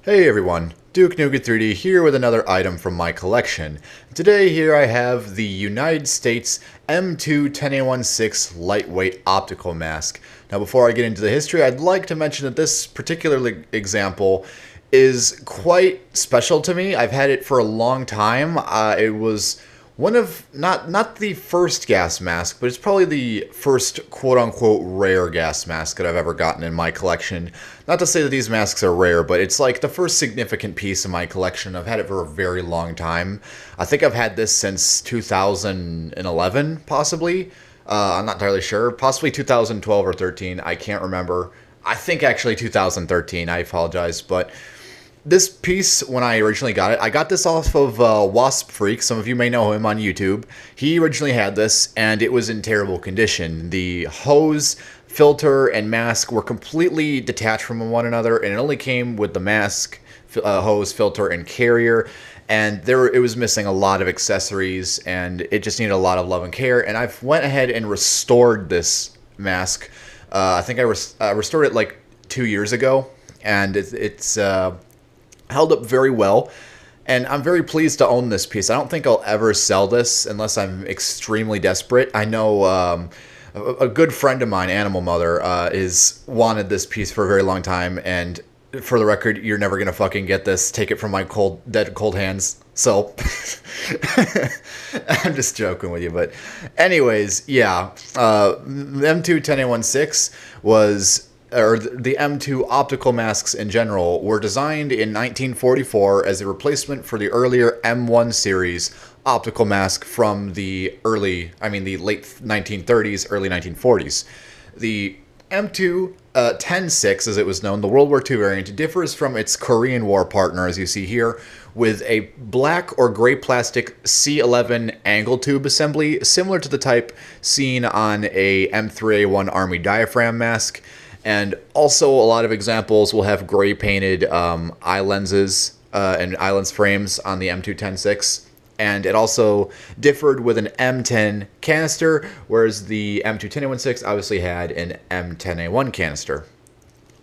Hey everyone, Duke Nougat 3D here with another item from my collection. Today here I have the United States M2 10A16 lightweight optical mask. Now before I get into the history, I'd like to mention that this particular example is quite special to me. I've had it for a long time. It was one of, not the first gas mask, but it's probably the first quote-unquote rare gas mask that I've ever gotten in my collection. Not to say that these masks are rare, but it's like the first significant piece in my collection. I've had it for a very long time. I think I've had this since 2011, possibly. I'm not entirely sure. Possibly 2012 or 13. I can't remember. I think actually 2013. I apologize, but this piece, when I originally got it, I got this off of Wasp Freak. Some of you may know him on YouTube. He originally had this, and it was in terrible condition. The hose, filter, and mask were completely detached from one another, and it only came with the mask, hose, filter, and carrier. And it was missing a lot of accessories, and it just needed a lot of love and care. And I've went ahead and restored this mask. I think I restored it like 2 years ago, and it's held up very well, and I'm very pleased to own this piece. I don't think I'll ever sell this unless I'm extremely desperate. I know a good friend of mine, Animal Mother, is wanted this piece for a very long time, and for the record, you're never gonna fucking get this. Take it from my dead cold hands. So, I'm just joking with you, but anyways, yeah, the M2 10A16 was, or the M2 optical masks in general, were designed in 1944 as a replacement for the earlier M1 series optical mask from the late 1930s, early 1940s. The M2 10-6, as it was known, the World War II variant, differs from its Korean War partner, as you see here, with a black or gray plastic C11 angle tube assembly, similar to the type seen on a M3A1 Army diaphragm mask. And also, a lot of examples will have gray painted eye lenses and eye lens frames on the M2 10-6. And it also differed with an M10 canister, whereas the M2 10A16 obviously had an M10A1 canister.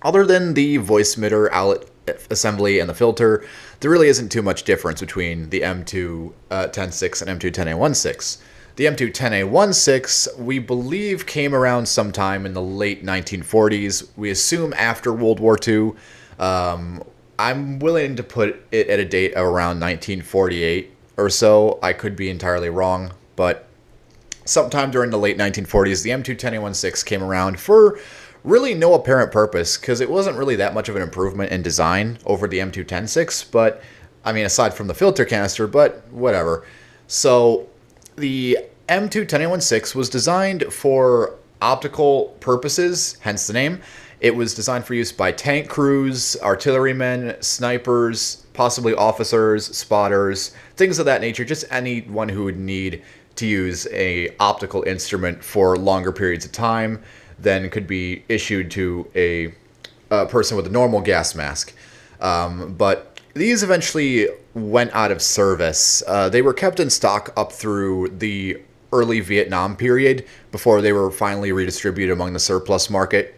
Other than the voice emitter outlet assembly and the filter, there really isn't too much difference between the M2 10-6 and M2 10A16. The M2 10A16, we believe, came around sometime in the late 1940s. We assume after World War II. I'm willing to put it at a date of around 1948 or so. I could be entirely wrong, but sometime during the late 1940s, the M2 10A16 came around for really no apparent purpose, because it wasn't really that much of an improvement in design over the M2 10-6, but, I mean, aside from the filter canister, but whatever. So the M2 10A16 was designed for optical purposes, hence the name. It was designed for use by tank crews, artillerymen, snipers, possibly officers, spotters, things of that nature, just anyone who would need to use a optical instrument for longer periods of time than could be issued to a person with a normal gas mask. But these eventually went out of service. They were kept in stock up through the early Vietnam period before they were finally redistributed among the surplus market.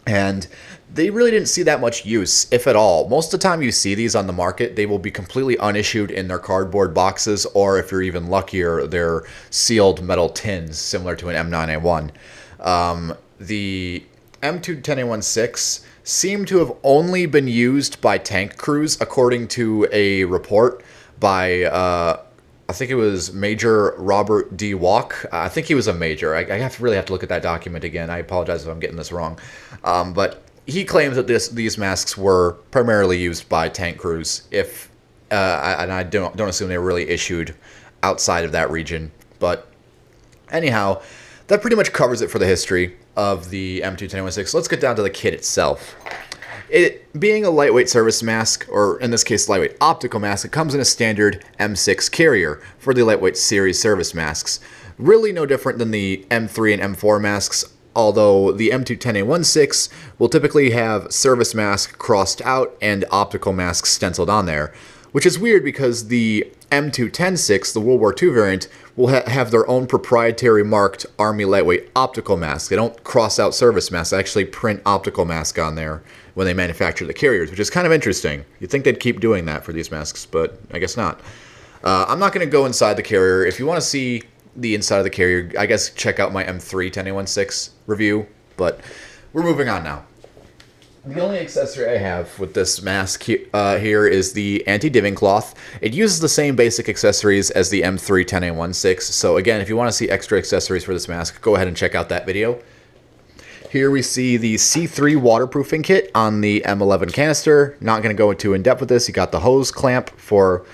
And they really didn't see that much use, if at all. Most of the time you see these on the market, they will be completely unissued in their cardboard boxes, or if you're even luckier, they're sealed metal tins, similar to an M9A1. The M2 10A16 seem to have only been used by tank crews, according to a report by, I think it was Major Robert D. Walk. I think he was a major. I really have to look at that document again. I apologize if I'm getting this wrong. But he claims that these masks were primarily used by tank crews, and I don't assume they were really issued outside of that region. But anyhow, that pretty much covers it for the history of the M2 10A16. Let's get down to the kit itself. It being a lightweight service mask, or in this case lightweight optical mask, it comes in a standard M6 carrier for the lightweight series service masks. Really no different than the M3 and M4 masks, although the M2 10A16 will typically have service mask crossed out and optical mask stenciled on there. which is weird because the M2106, the World War II variant, will have their own proprietary marked Army Lightweight optical mask. They don't cross out service masks. They actually print optical mask on there when they manufacture the carriers, which is kind of interesting. You'd think they'd keep doing that for these masks, but I guess not. I'm not going to go inside the carrier. If you want to see the inside of the carrier, I guess check out my M3 10816 review, but we're moving on now. The only accessory I have with this mask here is the anti-diving cloth. It uses the same basic accessories as the M3 10816, so again, if you want to see extra accessories for this mask, go ahead and check out that video. Here we see the C3 waterproofing kit on the M11 canister. Not going to go into in depth with this. You got the hose clamp for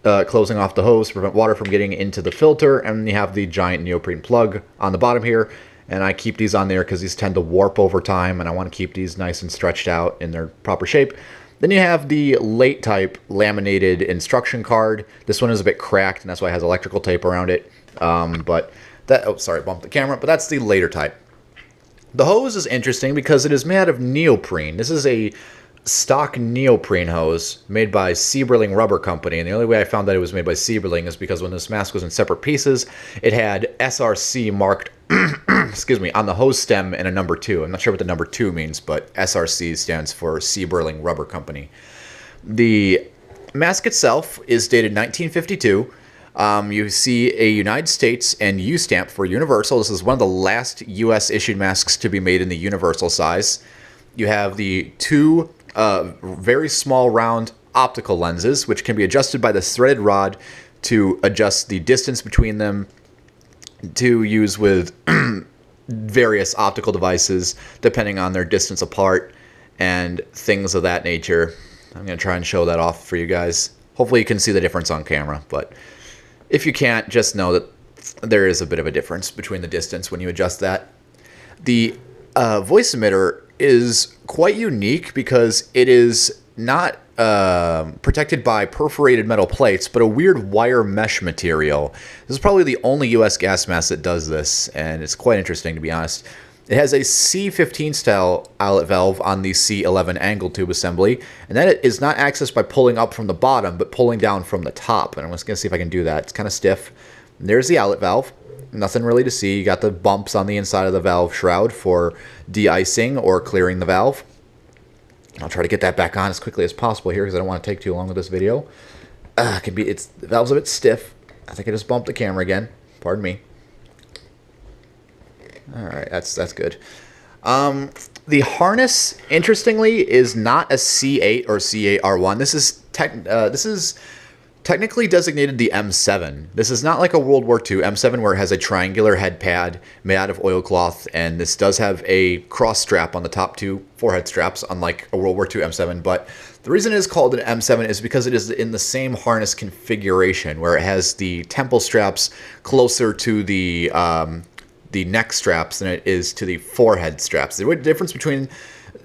closing off the hose to prevent water from getting into the filter, and you have the giant neoprene plug on the bottom here. And I keep these on there because these tend to warp over time, and I want to keep these nice and stretched out in their proper shape. Then you have the late type laminated instruction card. This one is a bit cracked, and that's why it has electrical tape around it. But that, oh, sorry, bumped the camera, but that's the later type. The hose is interesting because it is made out of neoprene. This is a stock neoprene hose made by Sieberling Rubber Company, and the only way I found that it was made by Sieberling is because when this mask was in separate pieces, it had SRC marked excuse me, on the hose stem and a number 2. I'm not sure what the number 2 means, but SRC stands for Sieberling Rubber Company. The mask itself is dated 1952. You see a United States and U stamp for Universal. This is one of the last US issued masks to be made in the Universal size. You have the 2 very small round optical lenses, which can be adjusted by the threaded rod to adjust the distance between them, to use with various optical devices depending on their distance apart and things of that nature. I'm going to try and show that off for you guys. Hopefully you can see the difference on camera, but if you can't, just know that there is a bit of a difference between the distance when you adjust that. The voice emitter is quite unique because it is not protected by perforated metal plates, but a weird wire mesh material. This is probably the only US gas mask that does this, and it's quite interesting, to be honest. It has a C15 style eyelet valve on the C11 angle tube assembly, and that is not accessed by pulling up from the bottom, but pulling down from the top. And I'm just going to see if I can do that. It's kind of stiff. And there's the eyelet valve. Nothing really to see. You got the bumps on the inside of the valve shroud for de-icing or clearing the valve. I'll try to get that back on as quickly as possible here because I don't want to take too long with this video. The valve's a bit stiff. I think I just bumped the camera again. Pardon me. All right, that's good. The harness, interestingly, is not a C8 or C8R1. This is technically designated the M7. This is not like a World War II M7 where it has a triangular head pad made out of oilcloth, and this does have a cross strap on the top 2 forehead straps, unlike a World War II M7. But the reason it is called an M7 is because it is in the same harness configuration, where it has the temple straps closer to the neck straps than it is to the forehead straps. The difference between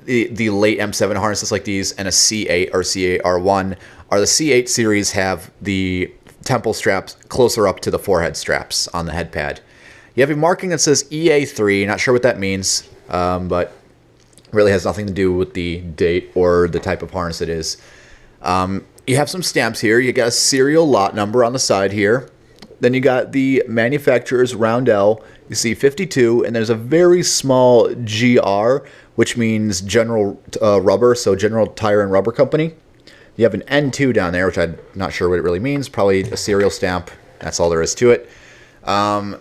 the late M7 harnesses like these and a C8 or C8R1 are the C8 series have the temple straps closer up to the forehead straps on the head pad. You have a marking that says EA3, not sure what that means, but really has nothing to do with the date or the type of harness it is. You have some stamps here. You got a serial lot number on the side here. Then you got the manufacturer's roundel. You see 52, and there's a very small GR, which means General Rubber, so General Tire and Rubber Company. You have an N2 down there, which I'm not sure what it really means. Probably a serial stamp. That's all there is to it. And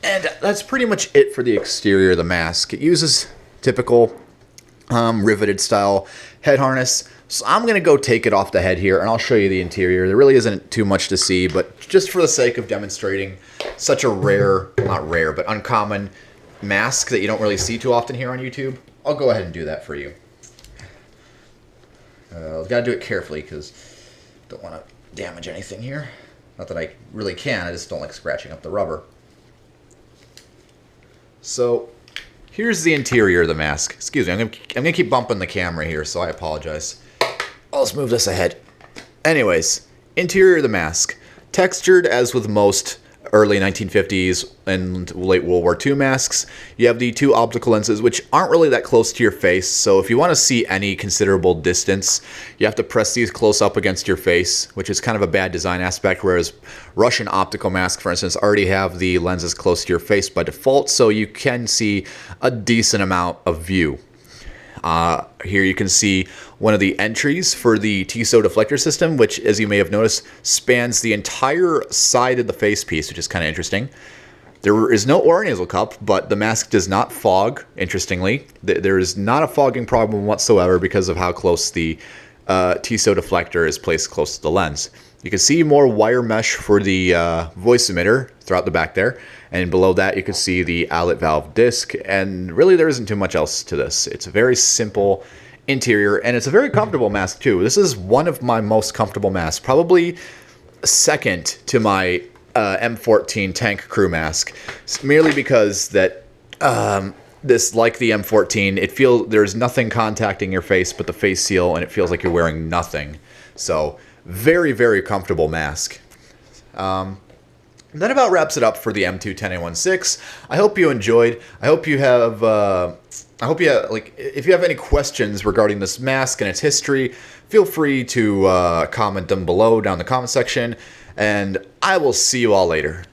that's pretty much it for the exterior of the mask. It uses typical riveted style head harness. So I'm going to go take it off the head here, and I'll show you the interior. There really isn't too much to see, but just for the sake of demonstrating such a rare, not rare, but uncommon mask that you don't really see too often here on YouTube, I'll go ahead and do that for you. Gotta do it carefully because don't want to damage anything here. Not that I really can, I just don't like scratching up the rubber. So here's the interior of the mask. Excuse me, I'm gonna keep bumping the camera here, so I apologize. Let's move this ahead. Anyways, interior of the mask. Textured as with most early 1950s and late World War II masks. You have the two optical lenses, which aren't really that close to your face. So if you want to see any considerable distance, you have to press these close up against your face, which is kind of a bad design aspect. Whereas Russian optical masks, for instance, already have the lenses close to your face by default, so you can see a decent amount of view. Here you can see one of the entries for the Tissot deflector system, which, as you may have noticed, spans the entire side of the face piece, which is kind of interesting. There is no oronasal cup, but the mask does not fog, interestingly. There is not a fogging problem whatsoever because of how close the Tissot deflector is placed close to the lens. You can see more wire mesh for the voice emitter throughout the back there. And below that, you can see the outlet valve disc. And really, there isn't too much else to this. It's a very simple interior, and it's a very comfortable mask, too. This is one of my most comfortable masks, probably second to my M14 tank crew mask, merely because that this, like the M14, there's nothing contacting your face but the face seal, and it feels like you're wearing nothing. So, very, very comfortable mask. That about wraps it up for the M2 10A16. I hope you enjoyed. I hope you have, if you have any questions regarding this mask and its history, feel free to comment them below down in the comment section, and I will see you all later.